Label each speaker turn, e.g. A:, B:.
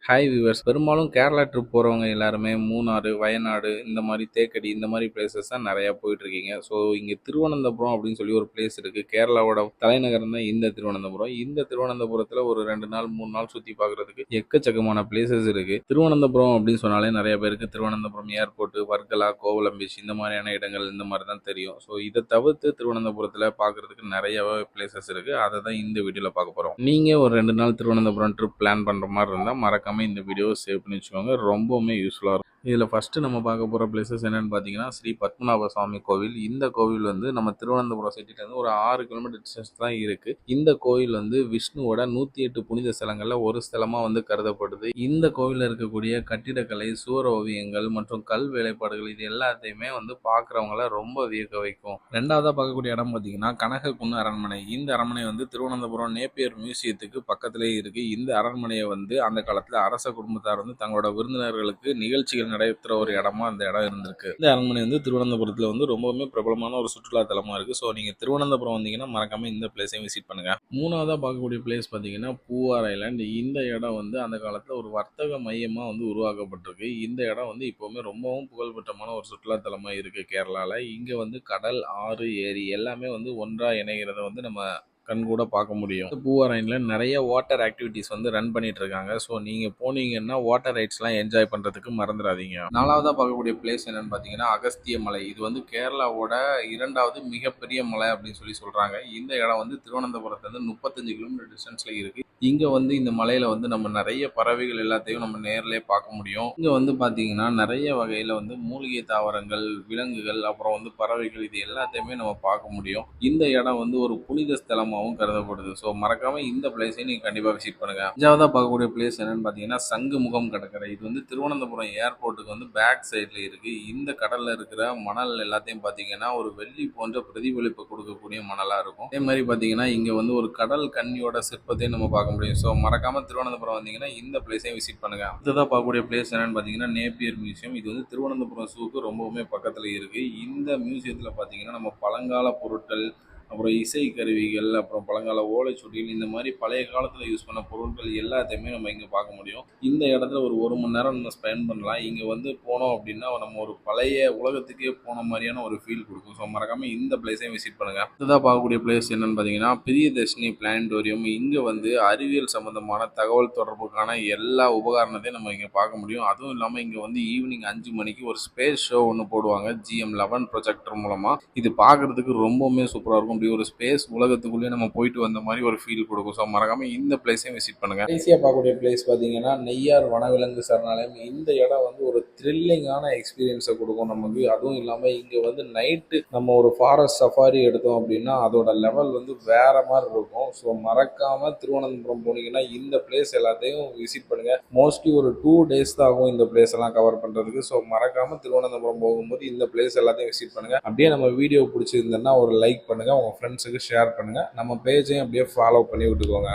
A: Hi viewers. பெரும்பாலும் Kerala trip போகிறவங்க எல்லாருமே மூணாறு, வயநாடு இந்த மாதிரி தேக்கடி இந்த மாதிரி பிளேசஸ் தான் நிறையா போயிட்டுருக்கீங்க. ஸோ இங்கே திருவனந்தபுரம் அப்படின்னு சொல்லி ஒரு பிளேஸ் இருக்குது. கேரளாவோட தலைநகரம் தான் இந்த திருவனந்தபுரம். இந்த திருவனந்தபுரத்தில் ஒரு 2 நாள் 3 நாள் சுற்றி பார்க்குறதுக்கு எக்கச்சக்கமான பிளேசஸ் இருக்குது. திருவனந்தபுரம் அப்படின்னு சொன்னாலே நிறைய பேருக்கு திருவனந்தபுரம் ஏர்போர்ட்டு, வர்கலா, கோவலம் பீச் இந்த மாதிரியான இடங்கள் இந்த மாதிரி தான் தெரியும். ஸோ இதை தவிர்த்து திருவனந்தபுரத்தில் பார்க்குறதுக்கு நிறையவே பிளேசஸ் இருக்குது. அதை தான் இந்த வீடியோவில் பார்க்க போகிறோம். நீங்கள் ஒரு 2 நாள் திருவனந்தபுரம் ட்ரிப் பிளான் பண்ணுற மாதிரி இருந்தால் மறக்காம இந்த வீடியோவை சேவ் பண்ணி வச்சுக்கோங்க. ரொம்பவுமே யூஸ்ஃபுல்லாக இருக்கும். இதில் ஃபஸ்ட்டு நம்ம பார்க்க போகிற பிளேசஸ் என்னென்னு பார்த்தீங்கன்னா ஸ்ரீ பத்மநாப சுவாமி கோவில். இந்த கோவில் வந்து நம்ம திருவனந்தபுரம் சிட்டிலேருந்து ஒரு 6 கிலோமீட்டர் டிஸ்டன்ஸ் தான் இருக்குது. இந்த கோவில் வந்து விஷ்ணுவோட 108 புனித ஸ்தலங்களில் ஒரு ஸ்தலமாக வந்து கருதப்படுது. இந்த கோவிலில் இருக்கக்கூடிய கட்டிடக்கலை, சுவர் ஓவியங்கள் மற்றும் கல் வேலைப்பாடுகள் இது எல்லாத்தையுமே வந்து பார்க்குறவங்கள ரொம்ப வியக்க வைக்கும். ரெண்டாவதாக பார்க்கக்கூடிய இடம் பார்த்தீங்கன்னா கனகக்குன்னு அரண்மனை. இந்த அரண்மனை வந்து திருவனந்தபுரம் நேப்பியர் மியூசியத்துக்கு பக்கத்திலேயே இருக்குது. இந்த அரண்மனையை வந்து அந்த காலத்தில் அரச குடும்பத்தார் வந்து தங்களோட விருந்தினர்களுக்கு நிகழ்ச்சிகள் நடைபெற்ற ஒரு இடமா அந்த இடம் இருந்திருக்கு. இந்த அரண்மனை வந்து திருவனந்தபுரத்தில் வந்து ரொம்பவுமே பிரபலமான ஒரு சுற்றுலா தலமா இருக்கு. ஸோ நீங்க திருவனந்தபுரம் வந்தீங்கன்னா மறக்காம இந்த பிளேஸையும் விசிட் பண்ணுங்க. மூணாவதா பார்க்கக்கூடிய பிளேஸ் பார்த்தீங்கன்னா பூவார் ஐலாண்ட். இந்த இடம் வந்து அந்த காலத்தில் ஒரு வர்த்தக மையமா வந்து உருவாக்கப்பட்டிருக்கு. இந்த இடம் வந்து இப்போவுமே ரொம்பவும் புகழ்பெற்றமான ஒரு சுற்றுலா தலமா இருக்கு கேரளால. இங்க வந்து கடல், ஆறு, ஏரி எல்லாமே வந்து ஒன்றா இணைகிறத வந்து நம்ம கண்கூட பார்க்க முடியும். பூவார் ஐலாண்டில் நிறைய வாட்டர் ஆக்டிவிட்டீஸ் வந்து ரன் பண்ணிட்டு இருக்காங்க. ஸோ நீங்கள் போனீங்கன்னா வாட்டர் ரைட்ஸ்லாம் என்ஜாய் பண்ணுறதுக்கு மறந்துடாதீங்க. நாலாவதாக பார்க்கக்கூடிய பிளேஸ் என்னன்னு பார்த்தீங்கன்னா அகஸ்திய மலை. இது வந்து கேரளாவோட 2வது மிகப்பெரிய மலை அப்படின்னு சொல்லி சொல்கிறாங்க. இந்த இடம் வந்து திருவனந்தபுரத்துலேருந்து 35 கிலோமீட்டர் டிஸ்டன்ஸில் இருக்குது. இங்கே வந்து இந்த மலையில் வந்து நம்ம நிறைய பறவைகள் எல்லாத்தையும் நம்ம நேரிலே பார்க்க முடியும். இங்கே வந்து பார்த்தீங்கன்னா நிறைய வகையில் வந்து மூலிகை தாவரங்கள், விலங்குகள், அப்புறம் வந்து பறவைகள் இது எல்லாத்தையுமே நம்ம பார்க்க முடியும். இந்த இடம் வந்து ஒரு புனித ஸ்தலமாகவும் கருதப்படுது. ஸோ மறக்காம இந்த பிளேஸையும் நீங்கள் கண்டிப்பாக விசிட் பண்ணுங்க. அஞ்சாவதாக பார்க்கக்கூடிய பிளேஸ் என்னன்னு பார்த்தீங்கன்னா சங்குமுகம் கடற்கரை. இது வந்து திருவனந்தபுரம் ஏர்போர்ட்டுக்கு வந்து பேக் சைடில் இருக்குது. இந்த கடலில் இருக்கிற மணல் எல்லாத்தையும் பார்த்தீங்கன்னா ஒரு வெள்ளி போன்ற பிரதிபலிப்பு கொடுக்கக்கூடிய மணலாக இருக்கும். அதே மாதிரி பார்த்தீங்கன்னா இங்கே வந்து ஒரு கடல் கன்னியோட சிற்பத்தையும் நம்ம பார்க்க முடியும். ஸோ மறக்காம திருவனந்தபுரம் வந்தீங்கன்னா இந்த பிளேஸையும் விசிட் பண்ணுங்க. அடுத்ததாக பார்க்கக்கூடிய பிளேஸ் என்னன்னு பார்த்தீங்கன்னா நேப்பியர் மியூசியம். இது வந்து திருவனந்தபுரம் ஜூக்கு ரொம்பவுமே பக்கத்தில் இருக்கு. இந்த மியூசியத்தில் பார்த்தீங்கன்னா நம்ம பழங்கால பொருட்கள், அப்புறம் இசை கருவிகள், அப்புறம் பழங்கால ஓலைச்சுவடிகள் இந்த மாதிரி பழைய காலத்தில் யூஸ் பண்ண பொருட்கள் எல்லாத்தையுமே நம்ம இங்கே பார்க்க முடியும். இந்த இடத்துல ஒரு 1 மணி நேரம் நம்ம ஸ்பெண்ட் பண்ணலாம். இங்கே வந்து போனோம் அப்படின்னா நம்ம ஒரு பழைய உலகத்துக்கே போன மாதிரியான ஒரு ஃபீல் கொடுக்கும். ஸோ மறக்காமல் இந்த பிளேஸையும் விசிட் பண்ணுங்கள். அடுத்ததாக பார்க்கக்கூடிய பிளேஸ் என்னென்னு பார்த்தீங்கன்னா பிரியதர்ஷினி பிளானட்டோரியம். இங்கே வந்து அறிவியல் சம்மந்தமான தகவல் தொடர்புக்கான எல்லா உபகரணத்தையும் நம்ம இங்கே பார்க்க முடியும். அதுவும் இல்லாமல் இங்கே வந்து ஈவினிங் 5 மணிக்கு ஒரு ஸ்பேஸ் ஷோ ஒன்று போடுவாங்க GM11 ப்ரொஜெக்டர் மூலமாக. இது பார்க்குறதுக்கு ரொம்பவுமே சூப்பராக இருக்கும். அப்படி ஒரு ஸ்பேஸ் உலகத்துக்குள்ளேயே நம்ம போயிட்டு வந்த மாதிரி ஒரு ஃபீல் கொடுக்கும். ஸோ மறக்காம இந்த பிளேஸையும் விசிட் பண்ணுங்க. ஈஸியாக பார்க்கக்கூடிய பிளேஸ் பார்த்தீங்கன்னா நெய்யார் வனவிலங்கு சரணாலயம். இந்த இடம் வந்து ஒரு த்ரில்லிங்கான எக்ஸ்பீரியன்ஸை கொடுக்கும் நமக்கு. அதுவும் இல்லாமல் இங்கே வந்து நைட்டு நம்ம ஒரு ஃபாரஸ்ட் சஃபாரி எடுத்தோம் அப்படின்னா அதோட லெவல் வந்து வேற மாதிரி இருக்கும். ஸோ மறக்காம திருவனந்தபுரம் போனீங்கன்னா இந்த பிளேஸ் எல்லாத்தையும் விசிட் பண்ணுங்க. மோஸ்ட்லி ஒரு 2 days தான் ஆகும் இந்த பிளேஸ் எல்லாம் கவர் பண்ணுறதுக்கு. ஸோ மறக்காம திருவனந்தபுரம் போகும்போது இந்த பிளேஸ் எல்லாத்தையும் விசிட் பண்ணுங்க. அப்படியே நம்ம வீடியோ பிடிச்சிருந்தேன்னா ஒரு லைக் பண்ணுங்க, உங்கள் ஃப்ரெண்ட்ஸுக்கு ஷேர் பண்ணுங்கள். நம்ம பேஜையும் அப்படியே ஃபாலோ பண்ணி விட்டுக்கோங்க.